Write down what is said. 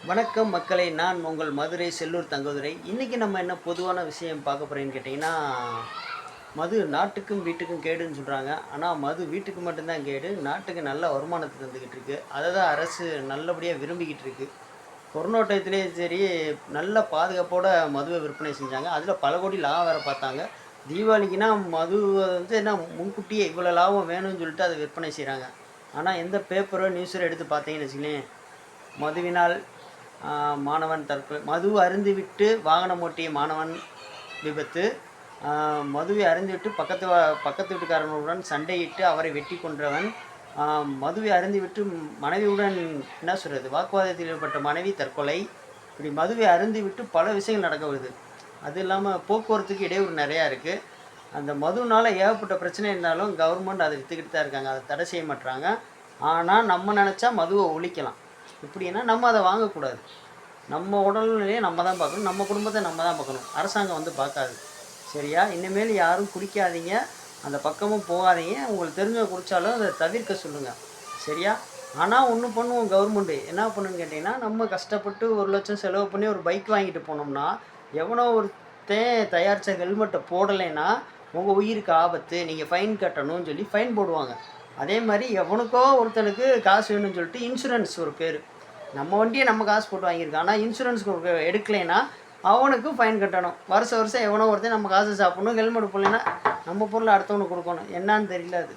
வணக்கம் மக்களே! நான் உங்கள் மதுரை செல்லூர் தங்கதுரை. இன்னைக்கு நம்ம என்ன பொதுவான விஷயம் பார்க்க போறோம்ன்னு கேட்டீங்கன்னா, மது நாட்டுக்கும் வீட்டுக்கும் கேடுன்னு சொல்றாங்க. ஆனா மது வீட்டுக்கு மட்டும் தான் கேடு. நாட்டுக்கு நல்ல வருமானத்த தந்துகிட்டு இருக்கு. அத தான் அரசு நல்லபடியா விரும்பிக்கிட்டு இருக்கு. கொரோனா டயத்திலேயும் சரி, நல்ல பாதுகாப்போட மதுவ விற்பனை செஞ்சாங்க. அதில பல கோடி லாபம் வேற பார்த்தாங்க. தீபாவளிக்குன்னா மதுவ வந்து என்ன முன்கூட்டியே இவ்வளோ லாபம் வேணும்னு சொல்லிட்டு அத விற்பனை செய்றாங்க. ஆனா எந்த பேப்பரோ, நியூஸோ எடுத்து பார்த்தீங்கன்னு வச்சுக்கங்களேன், மதுவினால் மாணவன் தற்கொலை, மது அருந்திவிட்டு வாகனம் ஓட்டிய மாணவன் விபத்து, ஆ, மதுவை அருந்திவிட்டு பக்கத்து வீட்டுக்காரனுடன் சண்டையிட்டு அவரை வெட்டி கொன்றவன், ஆ, மதுவை அருந்திவிட்டு மனைவியுடன் என்ன சொல்றது வாக்குவாதத்தில் ஈடுபட்ட மனைவி தற்கொலை. இப்படி மதுவை அருந்திவிட்டு பல விஷயங்கள் நடக்க வருது. அது இல்லாமல் போக்குவரத்துக்கு இடையூறு நிறையா இருக்குது. அந்த மதுனால ஏகப்பட்ட பிரச்சனை இருந்தாலும் கவர்மெண்ட் அதை விற்றுக்கிட்டு தான் இருக்காங்க. அதை தடை செய்ய மாட்றாங்க. ஆனால் நம்ம நினச்சா மதுவை ஒழிக்கலாம். எப்படின்னா நம்ம அதை வாங்கக்கூடாது. நம்ம உடல்நிலையை நம்ம தான் பார்க்கணும். நம்ம குடும்பத்தை நம்ம தான் பார்க்கணும். அரசாங்கம் வந்து பார்க்காது. சரியா? இனிமேல் யாரும் குடிக்காதீங்க. அந்த பக்கமும் போகாதீங்க. உங்களுக்கு தெரிஞ்சவங்க குடித்தாலும் அதை தவிர்க்க சொல்லுங்கள். சரியா? ஆனால் ஒன்று பண்ணுவோம் கவர்மெண்ட்டு. என்ன பண்ணுன்னு கேட்டிங்கன்னா, நம்ம கஷ்டப்பட்டு 1,00,000 செலவு பண்ணி ஒரு பைக் வாங்கிட்டு போனோம்னா, எவனோ ஒருத்தன் தயாரித்த ஹெல்மெட்டை போடலைன்னா, உங்கள் உயிருக்கு ஆபத்து. நீங்கள் ஃபைன் கட்டணும்னு சொல்லி ஃபைன் போடுவாங்க. அதே மாதிரி எவனுக்கோ ஒருத்தனுக்கு காசு வேணும்னு சொல்லிட்டு இன்சூரன்ஸ் ஒரு பேர். நம்ம வண்டியை நம்ம காசு போட்டு வாங்கியிருக்கோம். ஆனால் இன்சூரன்ஸ்க்கு எடுக்கலைன்னா அவனுக்கும் ஃபைன் கட்டணும். வருஷம் வருஷம் எவனோ ஒருத்தன் நம்ம காசு சாப்பிடணும். ஹெல்மெட் போடலைன்னா நம்ம பொருளை அடுத்தவனுக்கு கொடுக்கணும். என்னான்னு தெரியல அது.